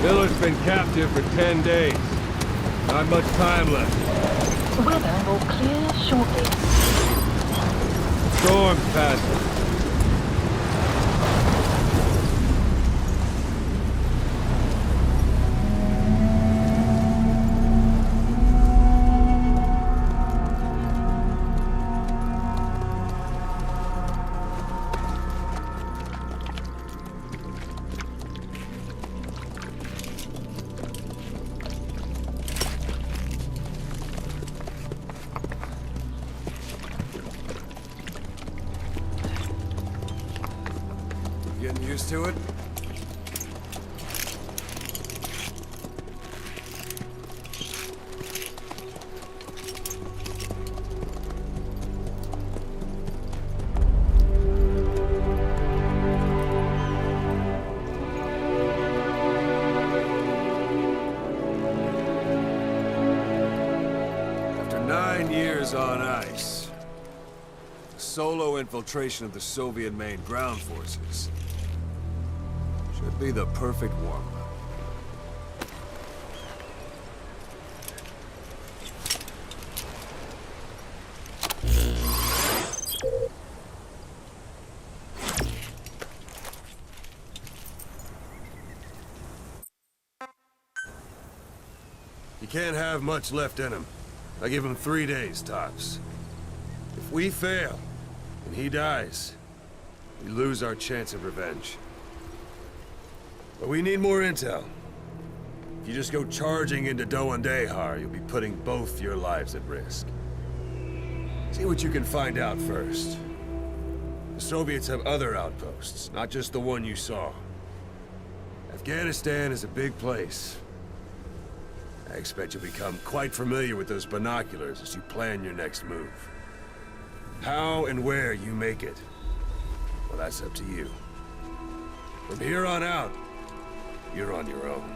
Miller's been captive for 10 days. Not much time left. Weather will clear shortly. Storm's passing. Getting used to it? After 9 years on ice, solo infiltration of the Soviet main ground forces should be the perfect warm-up. You can't have much left in him. I give him 3 days, tops. If we fail, and he dies, we lose our chance of revenge. But we need more intel. If you just go charging into Dehar, you'll be putting both your lives at risk. See what you can find out first. The Soviets have other outposts, not just the one you saw. Afghanistan is a big place. I expect you'll become quite familiar with those binoculars as you plan your next move. How and where you make it, well, that's up to you. From here on out, you're on your own.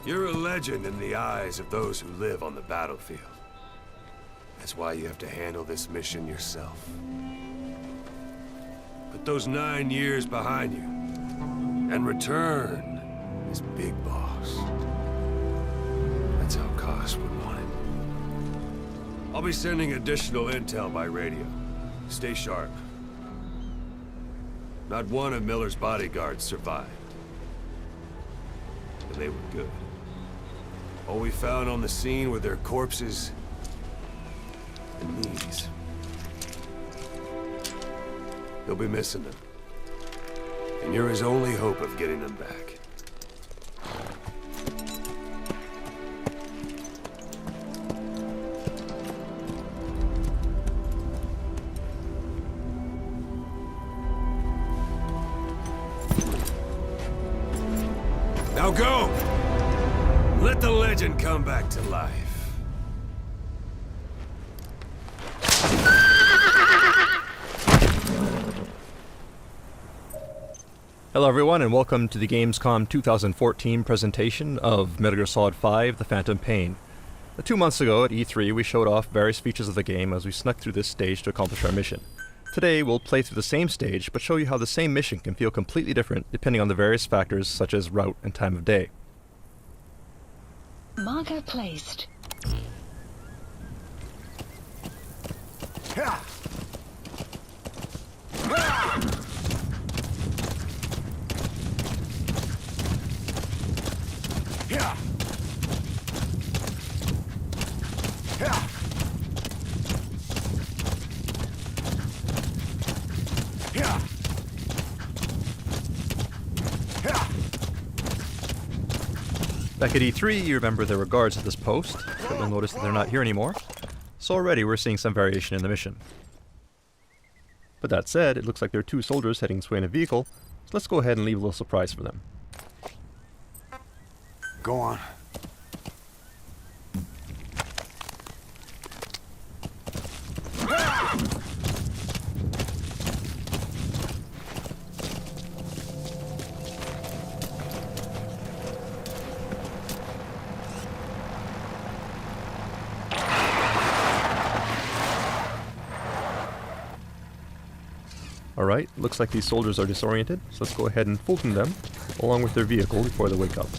You're a legend in the eyes of those who live on the battlefield. That's why you have to handle this mission yourself. Put those 9 years behind you, and return as Big Boss. That's how Koss would want it. I'll be sending additional intel by radio. Stay sharp. Not one of Miller's bodyguards survived. And they were good. All we found on the scene were their corpses and knees. They'll be missing them. And you're his only hope of getting them back. Now go! Let the legend come back to life. Hello everyone and welcome to the Gamescom 2014 presentation of Metal Gear Solid 5: The Phantom Pain. 2 months ago at E3 we showed off various features of the game as we snuck through this stage to accomplish our mission. Today we'll play through the same stage but show you how the same mission can feel completely different depending on the various factors such as route and time of day. Marker placed. Back at E3, you remember there were guards at this post, but you'll notice that they're not here anymore, so already we're seeing some variation in the mission. But that said, it looks like there are 2 soldiers heading this way in a vehicle, so let's go ahead and leave a little surprise for them. Go on. Alright, looks like these soldiers are disoriented, so let's go ahead and fulton them, along with their vehicle before they wake up.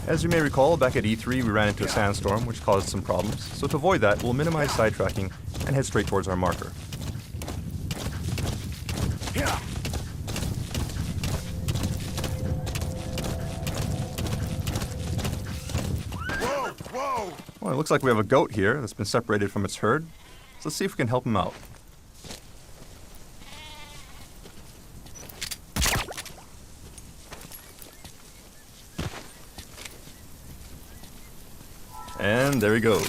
As you may recall, back at E3 we ran into a sandstorm which caused some problems, so to avoid that we'll minimize sidetracking and head straight towards our marker. Well, it looks like we have a goat here that's been separated from its herd, so let's see if we can help him out. And there he goes.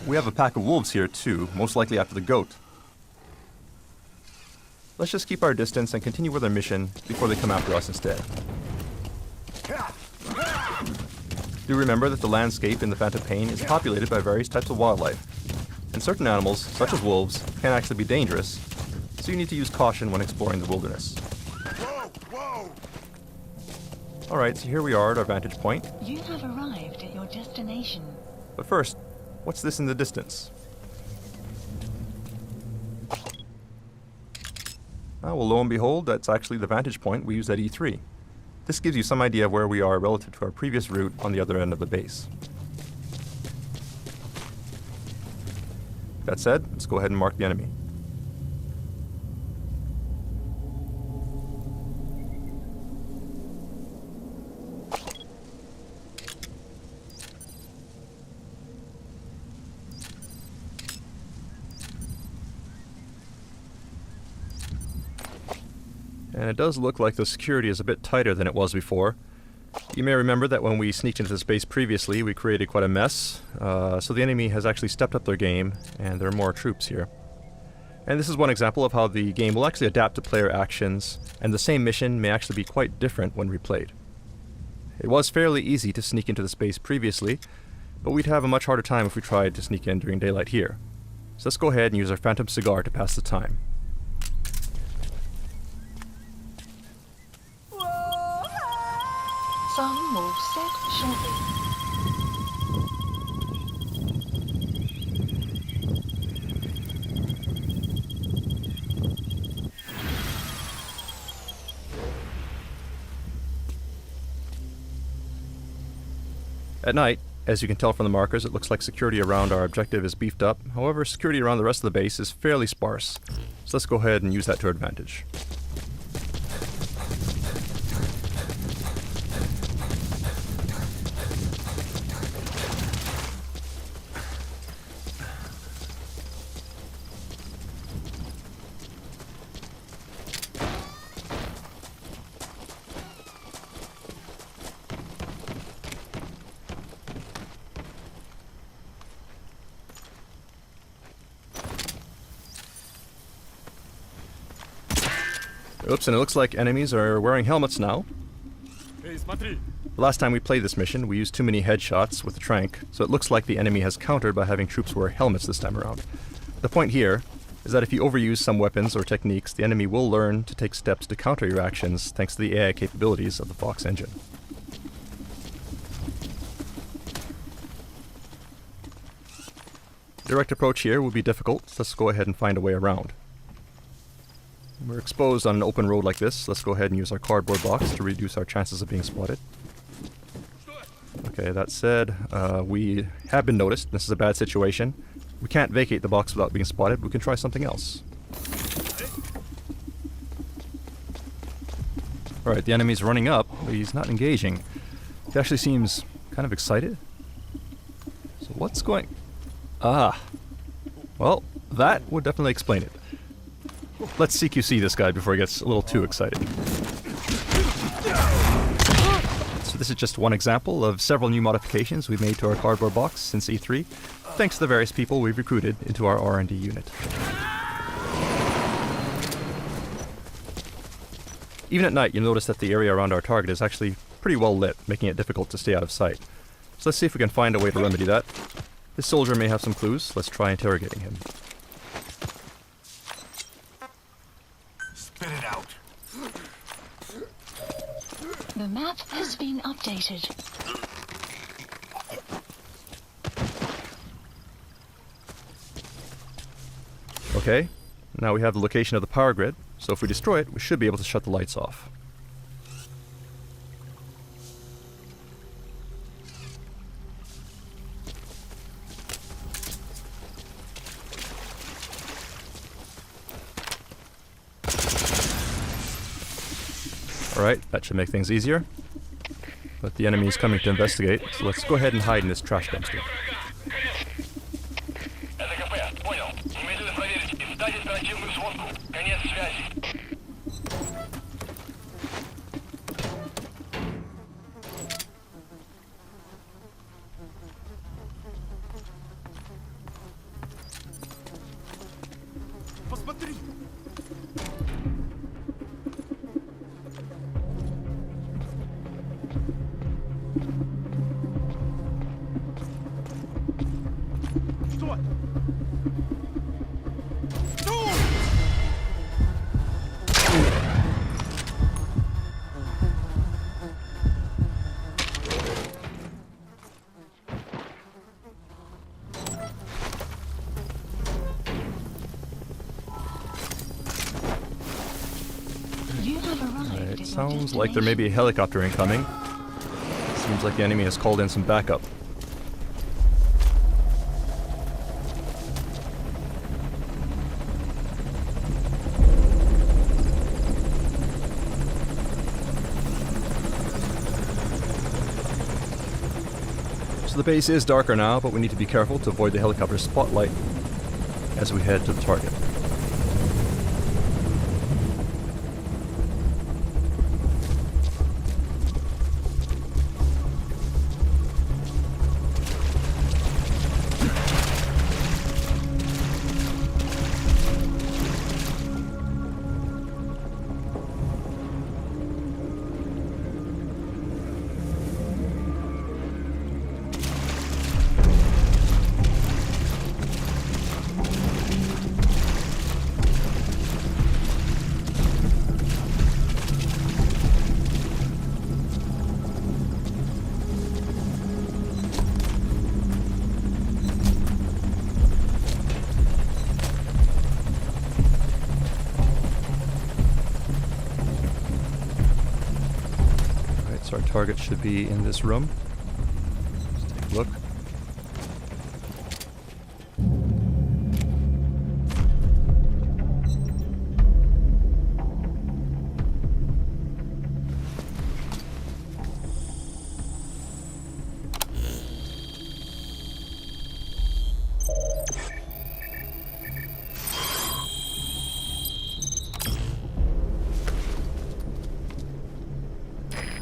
We have a pack of wolves here too, most likely after the goat. Let's just keep our distance and continue with our mission before they come after us instead. Do remember that the landscape in the Phantom Pain is populated by various types of wildlife. And certain animals, such as wolves, can actually be dangerous, so you need to use caution when exploring the wilderness. Alright, so here we are at our vantage point. You have arrived at your destination. But first, what's this in the distance? Well, lo and behold, that's actually the vantage point we used at E3. This gives you some idea of where we are relative to our previous route on the other end of the base. That said, let's go ahead and mark the enemy. And it does look like the security is a bit tighter than it was before. You may remember that when we sneaked into the space previously, we created quite a mess, so the enemy has actually stepped up their game, and there are more troops here. And this is one example of how the game will actually adapt to player actions, and the same mission may actually be quite different when replayed. It was fairly easy to sneak into the space previously, but we'd have a much harder time if we tried to sneak in during daylight here. So let's go ahead and use our phantom cigar to pass the time. Sun will set shortly. At night, as you can tell from the markers, it looks like security around our objective is beefed up. However, security around the rest of the base is fairly sparse. So let's go ahead and use that to our advantage. Oops, and it looks like enemies are wearing helmets now. The last time we played this mission, we used too many headshots with the trank, so it looks like the enemy has countered by having troops wear helmets this time around. The point here is that if you overuse some weapons or techniques, the enemy will learn to take steps to counter your actions thanks to the AI capabilities of the Fox engine. Direct approach here will be difficult, so let's go ahead and find a way around. We're exposed on an open road like this. Let's go ahead and use our cardboard box to reduce our chances of being spotted. Okay, that said, we have been noticed. This is a bad situation. We can't vacate the box without being spotted. We can try something else. Alright, the enemy's running up, but he's not engaging. He actually seems kind of excited. So what's going... Well, that would definitely explain it. Let's CQC this guy before he gets a little too excited. So this is just one example of several new modifications we've made to our cardboard box since E3. thanks to the various people we've recruited into our R&D unit. Even at night, you'll notice that the area around our target is actually pretty well lit, making it difficult to stay out of sight. So let's see if we can find a way to remedy that. This soldier may have some clues. Let's try interrogating him. Spit it out. The map has been updated. Okay, now we have the location of the power grid, so if we destroy it, we should be able to shut the lights off. Alright, that should make things easier. But the enemy is coming to investigate, so let's go ahead and hide in this trash dumpster. You have arrived at your Sounds like there may be a helicopter incoming. Seems like the enemy has called in some backup. So the base is darker now, but we need to be careful to avoid the helicopter's spotlight as we head to the target. Our target should be in this room. Let's take a look.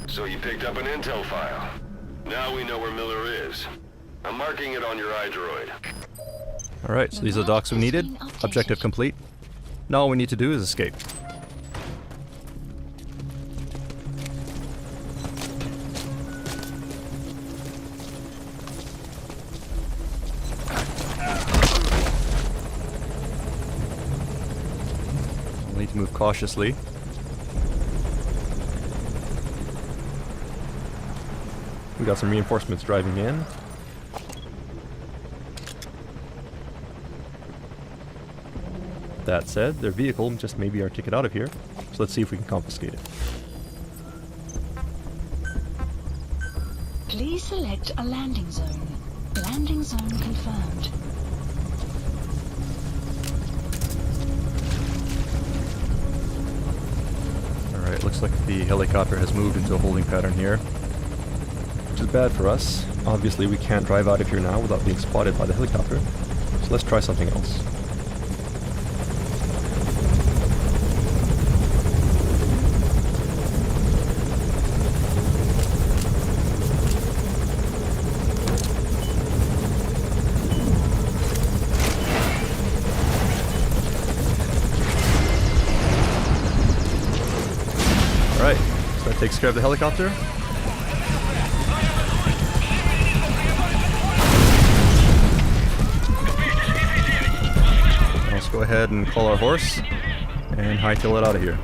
So you picked up an intel file. Now we know where Miller is. I'm marking it on your iDroid. Alright, so these are the docs we needed. Objective complete. Now all we need to do is escape. We'll need to move cautiously. We got some reinforcements driving in. That said, their vehicle just may be our ticket out of here, so let's see if we can confiscate it. Please select a landing zone. Landing zone confirmed. Alright, looks like the helicopter has moved into a holding pattern here, which is bad for us. Obviously we can't drive out of here now without being spotted by the helicopter, so let's try something else. takes care of the helicopter. Let's go ahead and call our horse and hightail it out of here.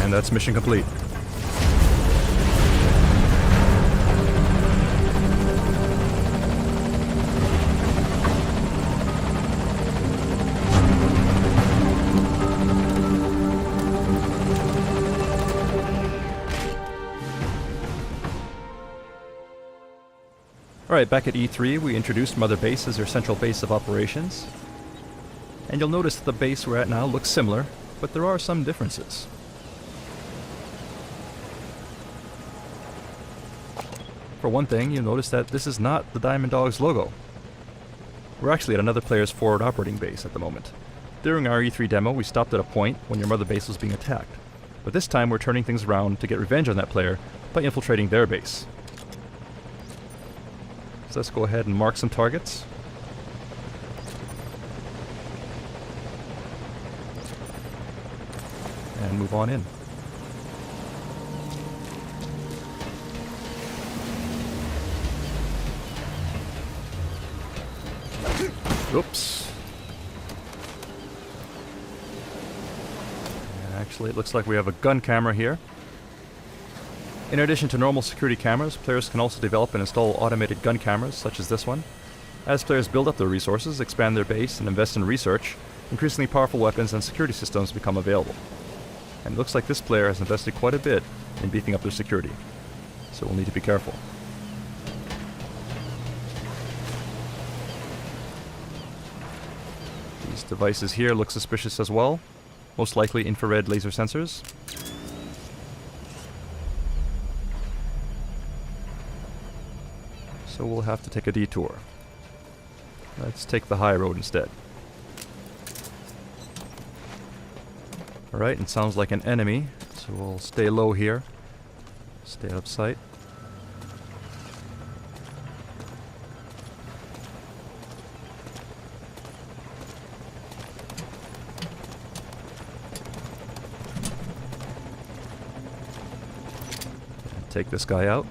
That's mission complete. Alright, back at E3 we introduced Mother Base as their central base of operations. And you'll notice that the base we're at now looks similar, but there are some differences. For one thing, you'll notice that this is not the Diamond Dogs logo. We're actually at another player's forward operating base at the moment. During our E3 demo, we stopped at a point when your Mother Base was being attacked. But this time we're turning things around to get revenge on that player by infiltrating their base. So let's go ahead and mark some targets. And move on in. Oops. Actually, it looks like we have a gun camera here. In addition to normal security cameras, players can also develop and install automated gun cameras, such as this one. As players build up their resources, expand their base, and invest in research, increasingly powerful weapons and security systems become available. And it looks like this player has invested quite a bit in beefing up their security, so we'll need to be careful. These devices here look suspicious as well, most likely infrared laser sensors. So we'll have to take a detour. Let's take the high road instead. Alright, it sounds like an enemy, so we'll stay low here. Stay out of sight. Take this guy out.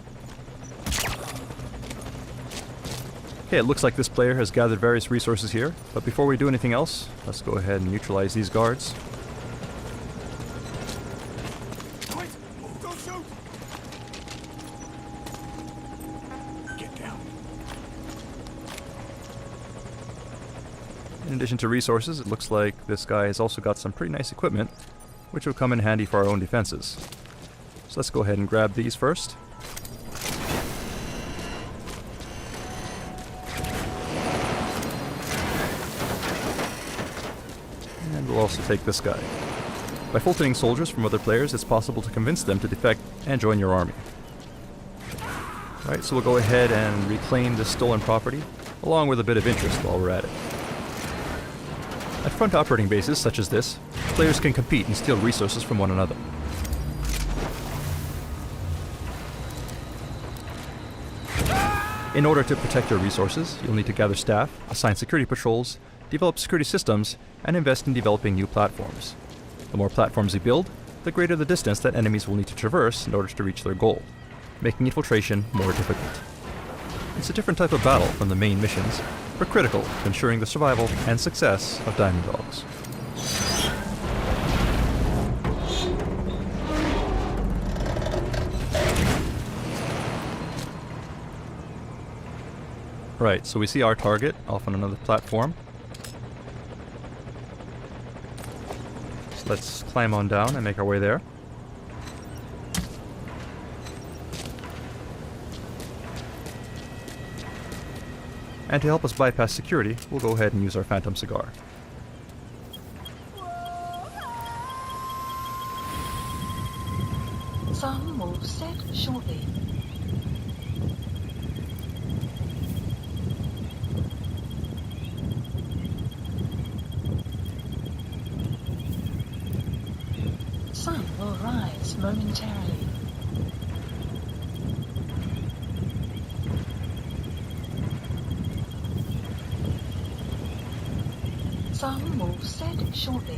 Okay, it looks like this player has gathered various resources here, but before we do anything else, let's go ahead and neutralize these guards. Wait! Don't shoot! Get down. In addition to resources, it looks like this guy has also got some pretty nice equipment, which will come in handy for our own defenses. So let's go ahead and grab these first. And we'll also take this guy. By filtering soldiers from other players, it's possible to convince them to defect and join your army. Alright, so we'll go ahead and reclaim this stolen property, along with a bit of interest while we're at it. At front operating bases such as this, players can compete and steal resources from one another. In order to protect your resources, you'll need to gather staff, assign security patrols, develop security systems, and invest in developing new platforms. The more platforms you build, the greater the distance that enemies will need to traverse in order to reach their goal, making infiltration more difficult. It's a different type of battle from the main missions, but critical to ensuring the survival and success of Diamond Dogs. Right, so we see our target off on another platform. So let's climb on down and make our way there. And to help us bypass security, we'll go ahead and use our Phantom cigar. Sun will set shortly. Sun will rise momentarily. Sun will set shortly.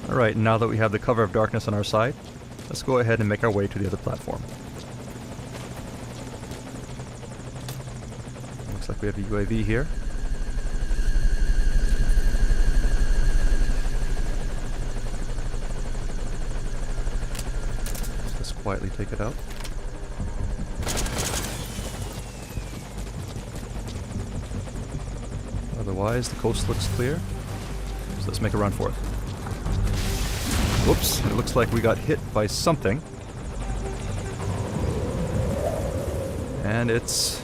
Alright, now that we have the cover of darkness on our side, let's go ahead and make our way to the other platform. Looks like we have a UAV here. Let's quietly take it out. Otherwise, the coast looks clear. So let's make a run for it. Whoops, it looks like we got hit by something. And it's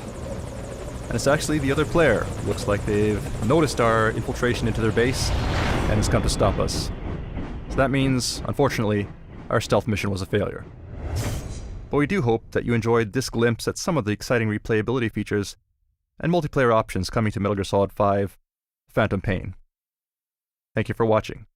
actually the other player. Looks like they've noticed our infiltration into their base and has come to stop us. So that means, unfortunately, our stealth mission was a failure. But we do hope that you enjoyed this glimpse at some of the exciting replayability features and multiplayer options coming to Metal Gear Solid 5: Phantom Pain. Thank you for watching.